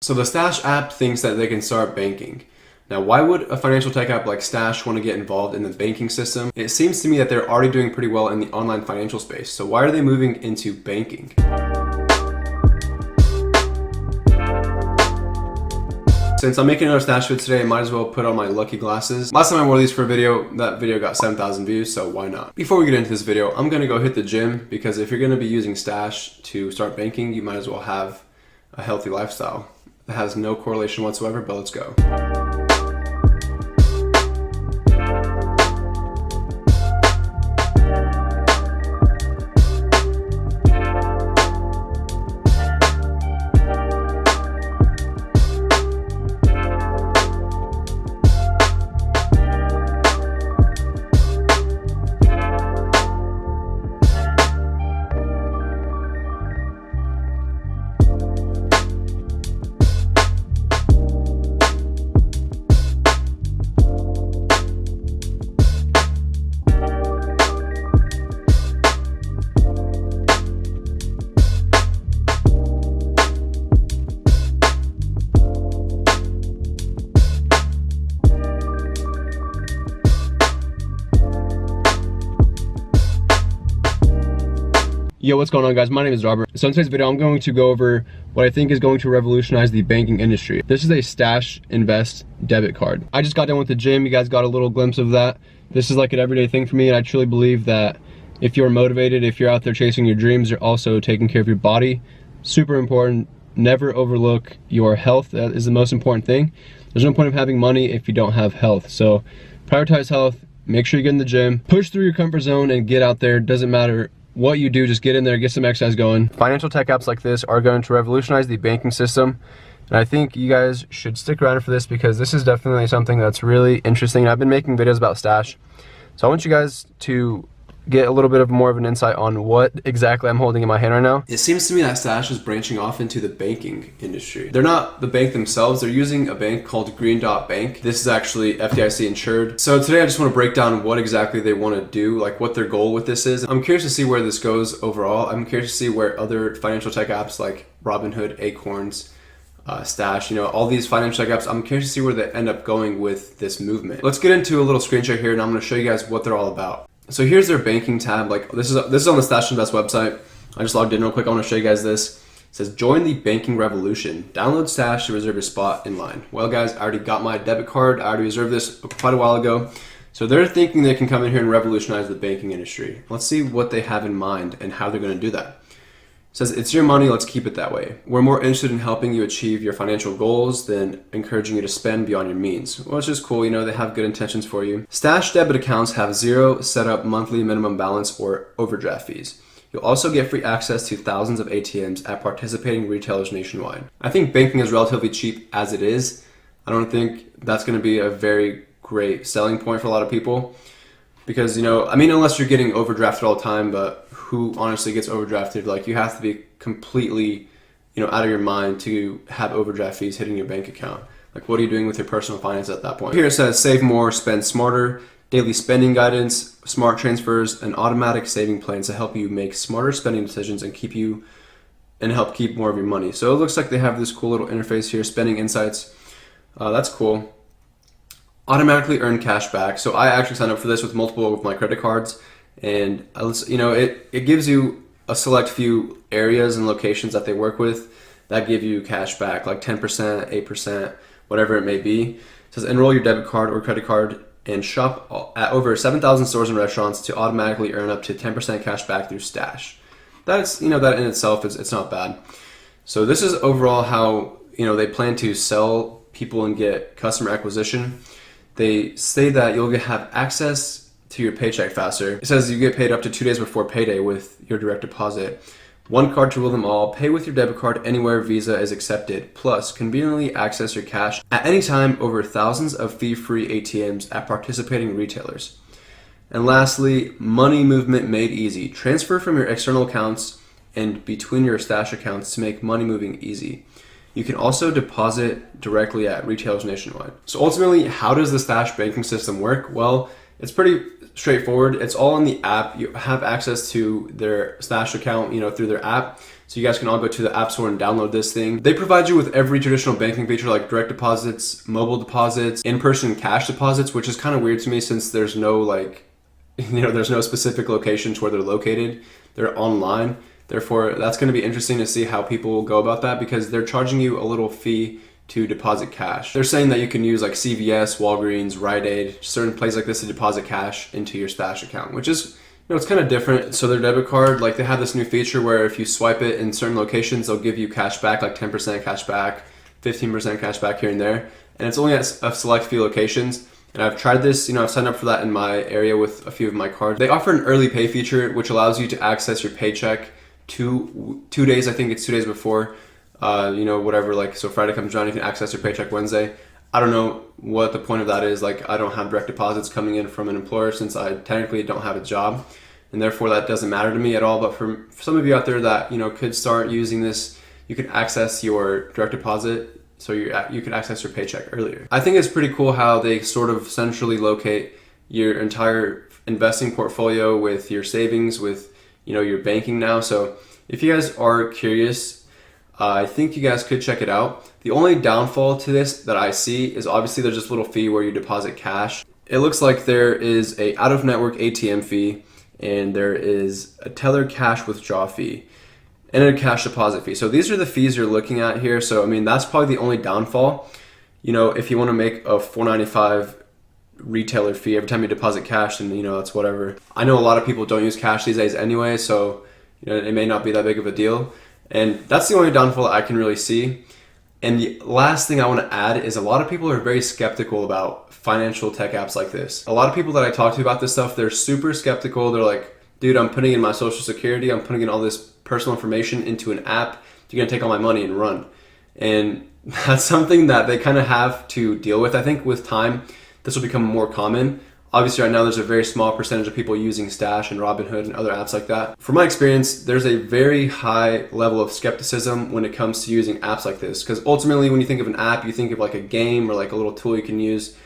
So the Stash app thinks that they can start banking. Now, why would a financial tech app like Stash want to get involved in the banking system? It seems to me that they're already doing pretty well in the online financial space. So why are they moving into banking? Since I'm making another Stash video today, I might as well put on my lucky glasses. Last time I wore these for a video, that video got 7,000 views, so why not? Before we get into this video, I'm gonna go hit the gym because if you're gonna be using Stash to start banking, you might as well have a healthy lifestyle. That has no correlation whatsoever, but let's go. Yo, what's going on, guys? My name is Robert. So in today's video, I'm going to go over what I think is going to revolutionize the banking industry. This is a Stash Invest debit card. I just got done with the gym. You guys got a little glimpse of that. This is like an everyday thing for me, and I truly believe that if you're motivated, if you're out there chasing your dreams, you're also taking care of your body. Super important. Never overlook your health. That is the most important thing. There's no point of having money if you don't have health. So prioritize health. Make sure you get in the gym. Push through your comfort zone and get out there. Doesn't matter what you do, just get in there, get some exercise going. Financial tech apps like this are going to revolutionize the banking system. And I think you guys should stick around for this because this is definitely something that's really interesting. I've been making videos about Stash. So I want you guys to get a little bit of more of an insight on what exactly I'm holding in my hand right now. It seems to me that Stash is branching off into the banking industry. They're not the bank themselves, they're using a bank called Green Dot Bank. This is actually FDIC insured. So today I just want to break down what exactly they want to do, like what their goal with this is. I'm curious to see where this goes overall. I'm curious to see where other financial tech apps like Robinhood, Acorns, Stash, all these financial tech apps, I'm curious to see where they end up going with this movement. Let's get into a little screen share here and I'm going to show you guys what they're all about. So here's their banking tab. Like this is on the Stash Invest website. I just logged in real quick. I want to show you guys this. It says join the banking revolution. Download Stash to reserve your spot in line. Well, guys, I already got my debit card. I already reserved this quite a while ago. So they're thinking they can come in here and revolutionize the banking industry. Let's see what they have in mind and how they're going to do that. It says it's your money. Let's keep it that way. We're more interested in helping you achieve your financial goals than encouraging you to spend beyond your means, which is cool. They have good intentions for you. Stash debit accounts have zero setup monthly minimum balance or overdraft fees. You'll also get free access to thousands of ATMs at participating retailers nationwide. I think banking is relatively cheap as it is. I don't think that's going to be a very great selling point for a lot of people because, unless you're getting overdrafted all the time, but who honestly gets overdrafted? Like you have to be completely, out of your mind to have overdraft fees hitting your bank account. Like what are you doing with your personal finance at that point? Here it says save more, spend smarter, daily spending guidance, smart transfers, and automatic saving plans to help you make smarter spending decisions and help keep more of your money. So it looks like they have this cool little interface here, spending insights. That's cool. Automatically earn cash back. So I actually signed up for this with multiple of my credit cards. And it gives you a select few areas and locations that they work with that give you cash back, like 10%, 8%, whatever it may be. It says enroll your debit card or credit card and shop at over 7,000 stores and restaurants to automatically earn up to 10% cash back through Stash. That's, that in itself it's not bad. So this is overall how, they plan to sell people and get customer acquisition. They say that you'll have access to your paycheck faster. It says you get paid up to 2 days before payday with your direct deposit. One card to rule them all. Pay with your debit card anywhere Visa is accepted. Plus, conveniently access your cash at any time over thousands of fee-free ATMs at participating retailers. And lastly, money movement made easy. Transfer from your external accounts and between your Stash accounts to make money moving easy. You can also deposit directly at retailers nationwide. So ultimately, how does the Stash banking system work? Well, it's pretty straightforward. It's all on the app. You have access to their Stash account, through their app. So you guys can all go to the App Store and download this thing. They provide you with every traditional banking feature like direct deposits, mobile deposits, in-person cash deposits, which is kind of weird to me since there's no there's no specific locations where they're located. They're online. Therefore, that's going to be interesting to see how people will go about that because they're charging you a little fee to deposit cash. They're saying that you can use like CVS, Walgreens, Rite Aid, certain places like this to deposit cash into your stash account, which is, it's kind of different. So their debit card, like they have this new feature where if you swipe it in certain locations, they'll give you cash back, like 10% cash back, 15% cash back here and there. And it's only at a select few locations. And I've tried this, I've signed up for that in my area with a few of my cards. They offer an early pay feature, which allows you to access your paycheck two days, I think it's 2 days before, whatever, like, so Friday comes around, you can access your paycheck Wednesday. I don't know what the point of that is. Like, I don't have direct deposits coming in from an employer since I technically don't have a job, and therefore that doesn't matter to me at all. But for some of you out there that, could start using this, you can access your direct deposit, so you can access your paycheck earlier. I think it's pretty cool how they sort of centrally locate your entire investing portfolio with your savings, with your banking now. So if you guys are curious, I think you guys could check it out. The only downfall to this that I see is obviously there's this little fee where you deposit cash. It looks like there is a out-of-network ATM fee, and there is a teller cash withdrawal fee, and a cash deposit fee. So these are the fees you're looking at here. So I mean, that's probably the only downfall. If you want to make a $4.95 retailer fee every time you deposit cash, then that's whatever. I know a lot of people don't use cash these days anyway, so it may not be that big of a deal. And that's the only downfall that I can really see. And the last thing I want to add is a lot of people are very skeptical about financial tech apps like this. A lot of people that I talk to about this stuff, they're super skeptical. They're like, dude, I'm putting in my social security, I'm putting in all this personal information into an app, you're gonna take all my money and run. And that's something that they kind of have to deal with. I think with time, this will become more common. Obviously right now there's a very small percentage of people using Stash and Robinhood and other apps like that. From my experience, there's a very high level of skepticism when it comes to using apps like this, because ultimately when you think of an app, you think of like a game or like a little tool you can use,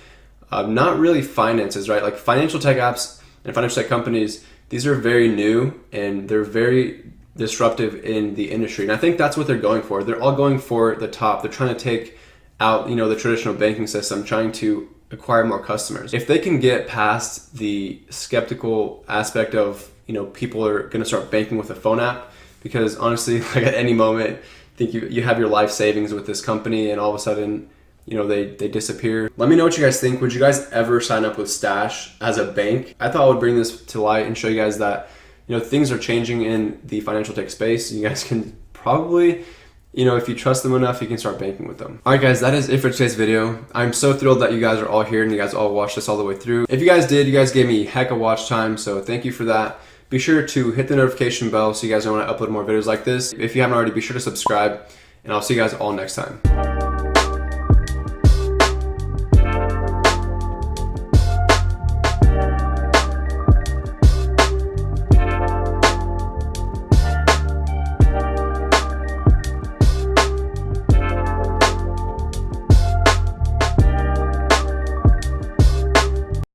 not really finances, right? Like financial tech apps and financial tech companies, these are very new and they're very disruptive in the industry. And I think that's what they're going for. They're all going for the top. They're trying to take out, the traditional banking system, trying to acquire more customers. If they can get past the skeptical aspect of, people are going to start banking with a phone app, because honestly, like at any moment, I think you have your life savings with this company and all of a sudden, they disappear. Let me know what you guys think. Would you guys ever sign up with Stash as a bank? I thought I would bring this to light and show you guys that, things are changing in the financial tech space. You guys can probably, if you trust them enough, you can start banking with them. All right, guys, that is it for today's video. I'm so thrilled that you guys are all here and you guys all watched this all the way through. If you guys did, you guys gave me heck of watch time, so thank you for that. Be sure to hit the notification bell so you guys know when I upload more videos like this. If you haven't already, be sure to subscribe, and I'll see you guys all next time.